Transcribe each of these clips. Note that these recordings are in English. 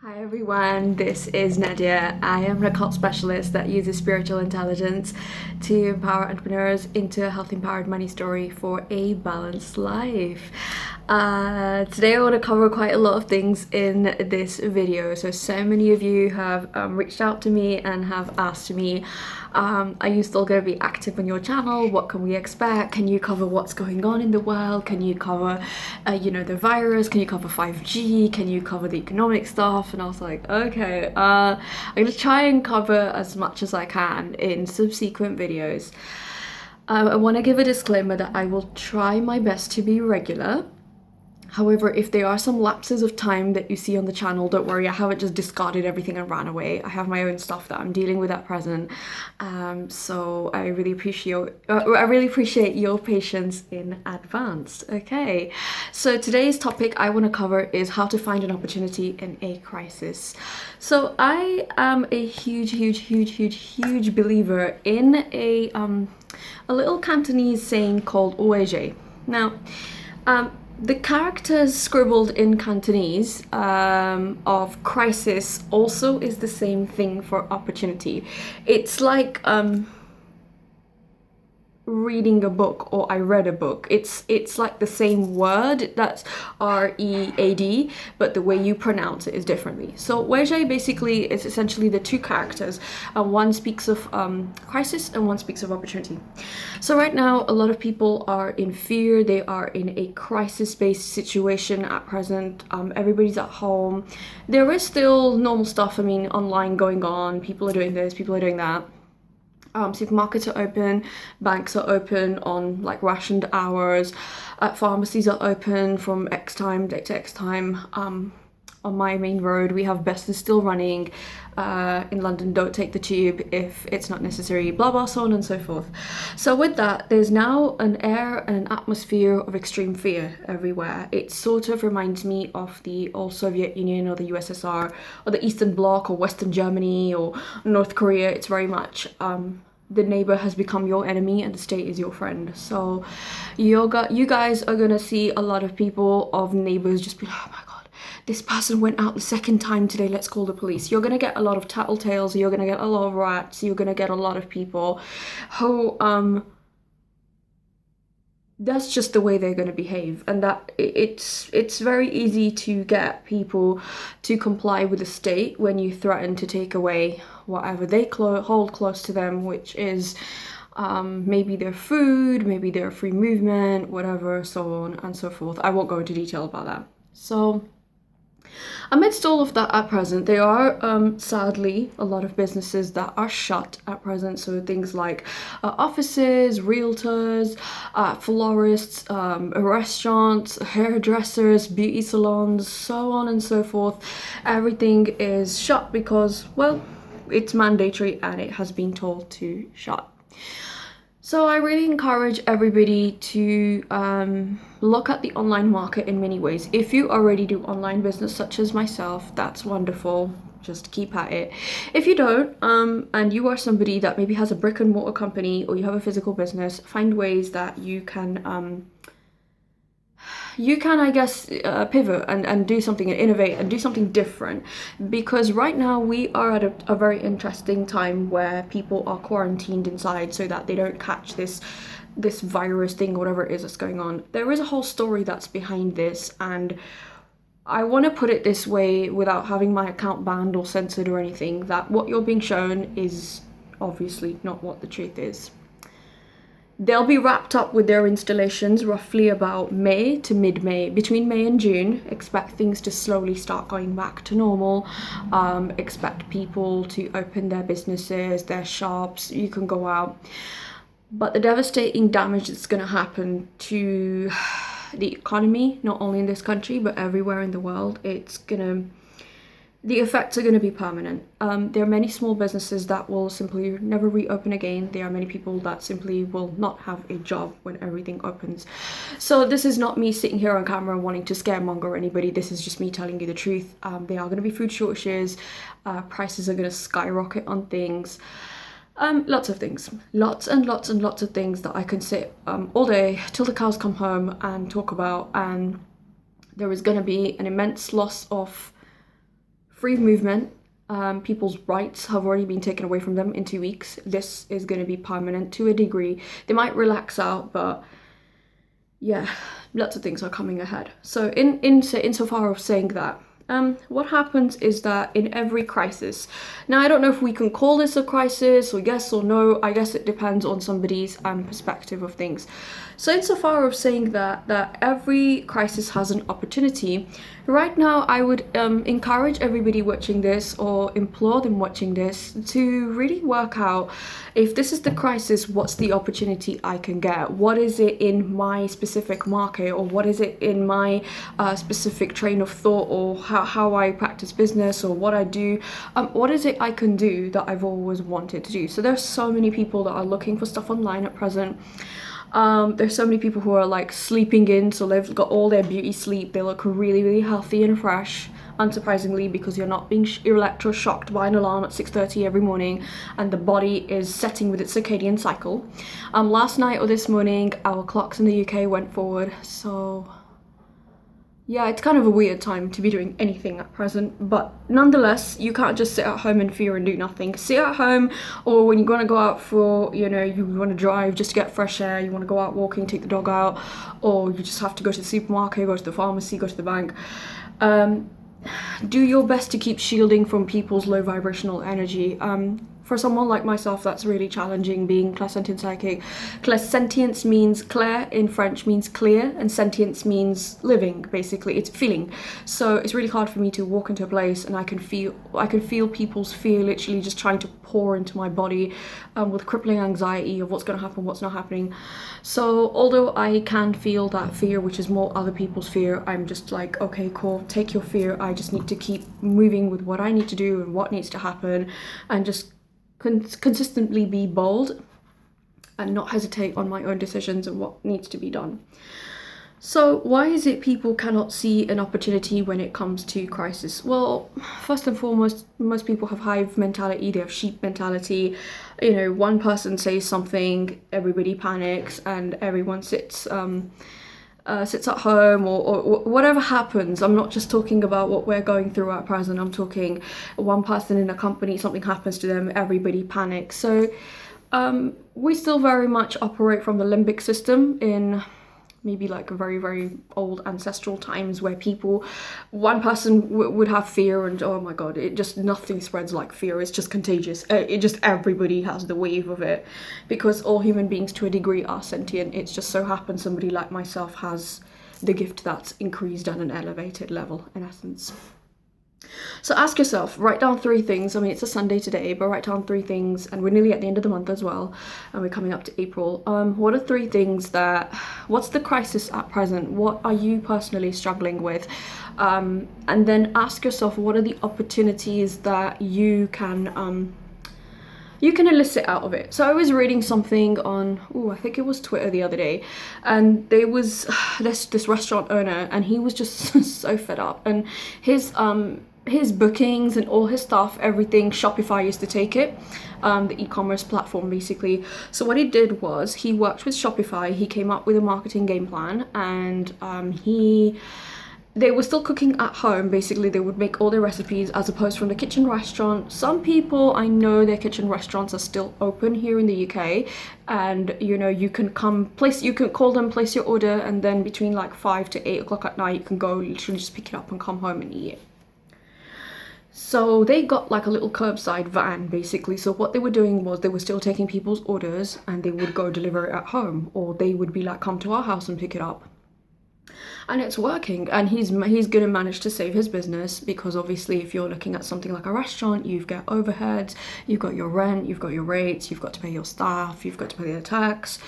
Hi everyone, this is Nadia. I am an occult specialist that uses spiritual intelligence to empower entrepreneurs into a health empowered money story for a balanced life. Today I want to cover quite a lot of things in this video. So many of you have reached out to me and have asked me, are you still going to be active on your channel? What can we expect? Can you cover what's going on in the world? Can you cover, the virus? Can you cover 5G? Can you cover the economic stuff? And I was like, okay, I'm going to try and cover as much as I can in subsequent videos. I want to give a disclaimer that I will try my best to be regular. However, if there are some lapses of time that you see on the channel, don't worry, I haven't just discarded everything and ran away. I have my own stuff that I'm dealing with at present. So I really appreciate your patience in advance. Okay, so today's topic I want to cover is how to find an opportunity in a crisis. So I am a huge believer in a little Cantonese saying called OAJ. Now, the characters scribbled in Cantonese of crisis also is the same thing for opportunity. It's like reading a book or I read a book. It's like the same word, that's R-E-A-D, but the way you pronounce it is differently. So Weijie basically is essentially the two characters. One speaks of crisis and one speaks of opportunity. So right now a lot of people are in fear. They are in a crisis-based situation at present. Everybody's at home. There is still normal stuff, online going on. People are doing this, people are doing that. Supermarkets are open, banks are open on like rationed hours, pharmacies are open from X time to X time. On my main road we have Best is still running. In London, don't take the tube if it's not necessary, blah blah, so on and so forth. So with that, there's now an air and an atmosphere of extreme fear everywhere. It sort of reminds me of the old Soviet Union or the USSR or the Eastern Bloc or Western Germany or North Korea. It's very much the neighbor has become your enemy and the state is your friend. So you guys are gonna see a lot of people of neighbors just be like, oh my god, this person went out the second time today, let's call the police. You're gonna get a lot of tattletales, you're gonna get a lot of rats, you're gonna get a lot of people who that's just the way they're going to behave, and that it's very easy to get people to comply with the state when you threaten to take away whatever they hold close to them, which is maybe their food, maybe their free movement, whatever, so on and so forth. I won't go into detail about that. So amidst all of that at present, there are sadly a lot of businesses that are shut at present. So things like offices, realtors, florists, restaurants, hairdressers, beauty salons, so on and so forth. Everything is shut because, well, it's mandatory and it has been told to shut. So I really encourage everybody to look at the online market in many ways. If you already do online business such as myself, that's wonderful. Just keep at it. If you don't, and you are somebody that maybe has a brick and mortar company or you have a physical business, find ways that you can I guess, pivot and do something and innovate and do something different. Because right now we are at a very interesting time where people are quarantined inside so that they don't catch this virus thing, whatever it is that's going on. There is a whole story that's behind this, and I want to put it this way without having my account banned or censored or anything, that what you're being shown is obviously not what the truth is. They'll be wrapped up with their installations roughly about May to mid-May. Between May and June, expect things to slowly start going back to normal. Expect people to open their businesses, their shops, you can go out. But the devastating damage that's going to happen to the economy, not only in this country, but everywhere in the world, the effects are going to be permanent. There are many small businesses that will simply never reopen again. There are many people that simply will not have a job when everything opens. So this is not me sitting here on camera wanting to scaremonger anybody. This is just me telling you the truth. There are going to be food shortages. Prices are going to skyrocket on things. Lots of things. Lots and lots and lots of things that I can sit all day till the cows come home and talk about. And there is going to be an immense loss of free movement. People's rights have already been taken away from them in 2 weeks. This is going to be permanent to a degree. They might relax out, but yeah, lots of things are coming ahead. So insofar of saying that, what happens is that in every crisis, now I don't know if we can call this a crisis or yes or no, I guess it depends on somebody's perspective of things. So insofar of saying that every crisis has an opportunity, right now I would encourage everybody watching this or implore them watching this to really work out, if this is the crisis, what's the opportunity I can get? What is it in my specific market, or what is it in my specific train of thought, or how I practice business, or what I do? What is it I can do that I've always wanted to do? So there's so many people that are looking for stuff online at present. There's so many people who are like sleeping in, so they've got all their beauty sleep, they look really, really healthy and fresh, unsurprisingly, because you're not being electroshocked by an alarm at 6:30 every morning, and the body is setting with its circadian cycle. Last night or this morning, our clocks in the UK went forward, so yeah, it's kind of a weird time to be doing anything at present, but nonetheless, you can't just sit at home in fear and do nothing. Sit at home, or when you're going to go out for, you want to drive just to get fresh air, you want to go out walking, take the dog out, or you just have to go to the supermarket, go to the pharmacy, go to the bank. Do your best to keep shielding from people's low vibrational energy. For someone like myself, that's really challenging, being clairsentient psychic. Clairsentience means clair in French means clear, and sentience means living, basically. It's feeling. So it's really hard for me to walk into a place and I can feel people's fear literally just trying to pour into my body, with crippling anxiety of what's going to happen, what's not happening. So although I can feel that fear, which is more other people's fear, I'm just like, okay, cool, take your fear. I just need to keep moving with what I need to do and what needs to happen, and just consistently be bold and not hesitate on my own decisions and what needs to be done. So why is it people cannot see an opportunity when it comes to crisis? Well, first and foremost, most people have hive mentality, they have sheep mentality. One person says something, everybody panics, and everyone sits at home, or whatever happens. I'm not just talking about what we're going through at present. I'm talking one person in a company, something happens to them, everybody panics. So we still very much operate from the limbic system in maybe like a very, very old ancestral times, where one person would have fear, and oh my god, nothing spreads like fear. It's just contagious. Everybody has the wave of it, because all human beings to a degree are sentient. It just so happens somebody like myself has the gift that's increased at an elevated level, in essence. So ask yourself, write down 3 things. I mean, it's a Sunday today, but write down 3 things, and we're nearly at the end of the month as well, and we're coming up to April. What are 3 things what's the crisis at present? What are you personally struggling with? And then ask yourself, what are the opportunities that you can elicit out of it. So I was reading something on, I think it was Twitter the other day, and there was this restaurant owner, and he was just so fed up, and his bookings and all his stuff, everything, Shopify used to take it, the e-commerce platform basically. So what he did was he worked with Shopify, he came up with a marketing game plan, and they were still cooking at home. Basically, they would make all their recipes as opposed from the kitchen restaurant. Some people, I know their kitchen restaurants are still open here in the UK, and you can call them, place your order, and then between like 5 to 8 o'clock at night, you can go literally just pick it up and come home and eat it. So they got like a little curbside van basically. So what they were doing was they were still taking people's orders, and they would go deliver it at home, or they would be like, come to our house and pick it up. And it's working, and he's going to manage to save his business, because obviously if you're looking at something like a restaurant, you've got overheads, you've got your rent, you've got your rates, you've got to pay your staff, you've got to pay their tax,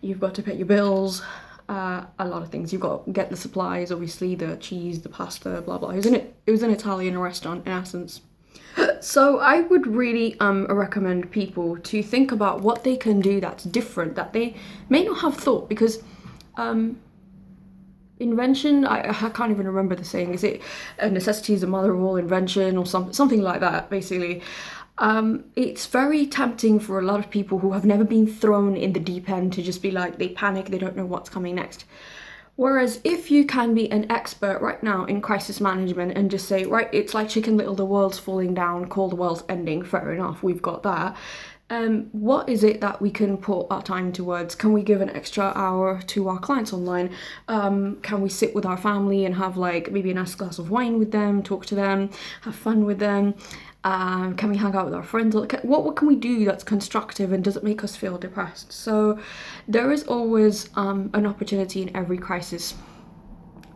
you've got to pay your bills, a lot of things. You've got to get the supplies, obviously the cheese, the pasta, blah blah. It was an Italian restaurant in essence. So I would really recommend people to think about what they can do that's different, that they may not have thought, because invention, I can't even remember the saying, is it necessity is the mother of all invention, or something like that basically. It's very tempting for a lot of people who have never been thrown in the deep end to just be like, they panic, they don't know what's coming next. Whereas if you can be an expert right now in crisis management and just say, right, it's like Chicken Little, the world's falling down, call the world's ending, fair enough, we've got that. What is it that we can put our time towards? Can we give an extra hour to our clients online? Can we sit with our family and have like maybe a nice glass of wine with them, talk to them, have fun with them? Can we hang out with our friends? What can we do that's constructive and doesn't make us feel depressed? So there is always an opportunity in every crisis.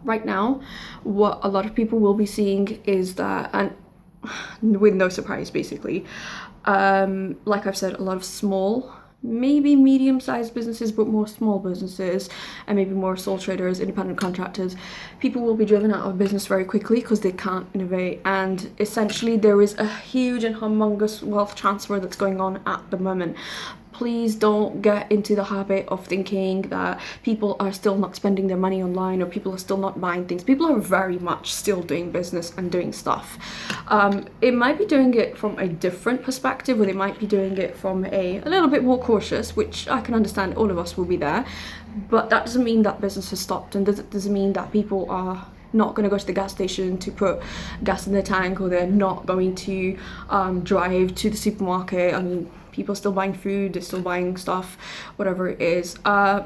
Right now, what a lot of people will be seeing is that, and with no surprise basically, like I've said, a lot of small, maybe medium-sized businesses, but more small businesses and maybe more sole traders, independent contractors, people will be driven out of business very quickly because they can't innovate. And essentially there is a huge and humongous wealth transfer that's going on at the moment. Please don't get into the habit of thinking that people are still not spending their money online or people are still not buying things. People are very much still doing business and doing stuff. It might be doing it from a different perspective, or they might be doing it from a little bit more cautious, which I can understand. All of us will be there. But that doesn't mean that business has stopped, and doesn't mean that people are not going to go to the gas station to put gas in their tank, or they're not going to drive to the supermarket. I mean, people are still buying food, they're still buying stuff, whatever it is.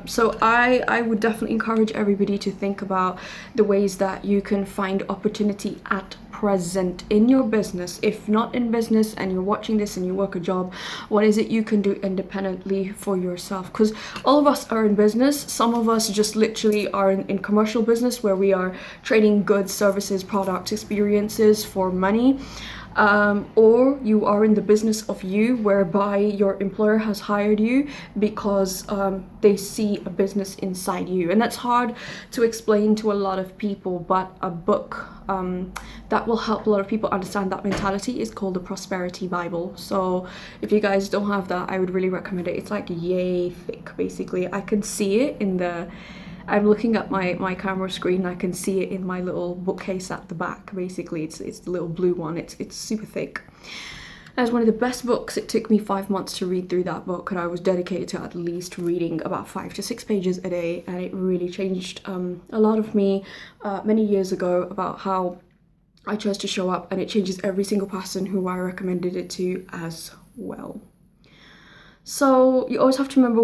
So I would definitely encourage everybody to think about the ways that you can find opportunity at present in your business. If not in business and you're watching this and you work a job, what is it you can do independently for yourself? Because all of us are in business. Some of us just literally are in commercial business where we are trading goods, services, products, experiences for money. Or you are in the business of you, whereby your employer has hired you because they see a business inside you. And that's hard to explain to a lot of people, but a book that will help a lot of people understand that mentality is called the Prosperity Bible. So if you guys don't have that, I would really recommend it. It's like yay thick, basically. I can see it in the... I'm looking at my camera screen, I can see it in my little bookcase at the back, basically. It's the little blue one, it's super thick. That's one of the best books. It took me 5 months to read through that book, and I was dedicated to at least reading about 5 to 6 pages a day, and it really changed a lot of me many years ago about how I chose to show up, and it changes every single person who I recommended it to as well. So you always have to remember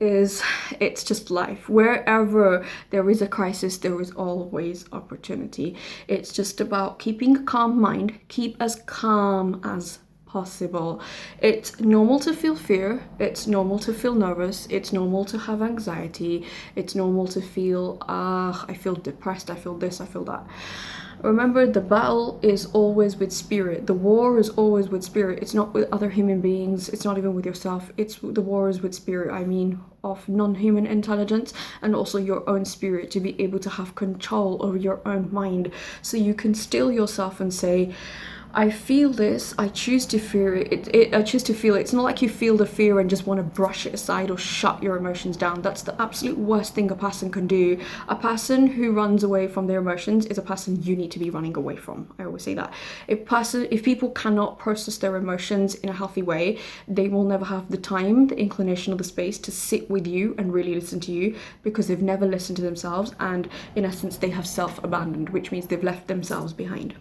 it's just life. Wherever there is a crisis, there is always opportunity. It's just about keeping a calm mind, keep as calm as possible. It's normal to feel fear, it's normal to feel nervous, it's normal to have anxiety, it's normal to feel, I feel depressed, I feel this, I feel that. Remember, the battle is always with spirit. The war is always with spirit. It's not with other human beings. It's not even with yourself. The war is with spirit. I mean, of non-human intelligence, and also your own spirit, to be able to have control over your own mind. So you can still yourself and say, I feel this, I choose to fear it, I choose to feel it. It's not like you feel the fear and just want to brush it aside or shut your emotions down. That's the absolute worst thing a person can do. A person who runs away from their emotions is a person you need to be running away from. I always say that. If people cannot process their emotions in a healthy way, they will never have the time, the inclination, or the space to sit with you and really listen to you, because they've never listened to themselves, and in essence they have self-abandoned, which means they've left themselves behind.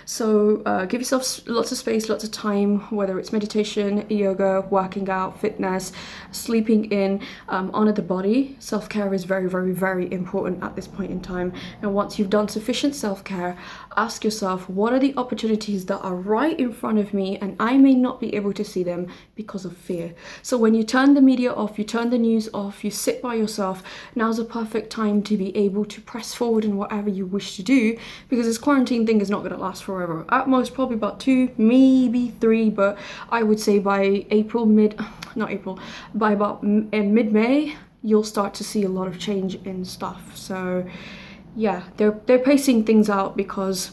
So give yourself lots of space, lots of time, whether it's meditation, yoga, working out, fitness, sleeping in, honor the body. Self-care is very, very, very important at this point in time. And once you've done sufficient self-care, ask yourself, what are the opportunities that are right in front of me and I may not be able to see them because of fear? So when you turn the media off, you turn the news off, you sit by yourself, now's a perfect time to be able to press forward in whatever you wish to do, because this quarantine thing is not going to last forever. At most probably about 2, maybe 3, but I would say by by about mid-May, you'll start to see a lot of change in stuff. So yeah, they're pacing things out because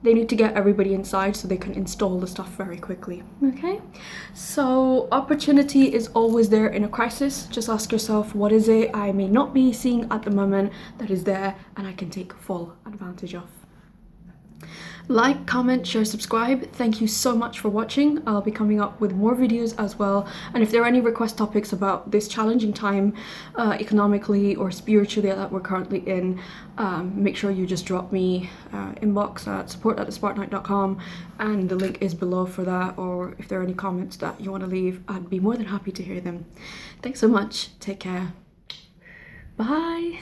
they need to get everybody inside so they can install the stuff very quickly. Okay, so opportunity is always there in a crisis. Just ask yourself, what is it I may not be seeing at the moment that is there and I can take full advantage of? Like, comment, share, subscribe. Thank you so much for watching. I'll be coming up with more videos as well. And if there are any request topics about this challenging time economically or spiritually that we're currently in, make sure you just drop me inbox at support@thespartanite.com, and the link is below for that. Or if there are any comments that you want to leave, I'd be more than happy to hear them. Thanks so much. Take care. Bye.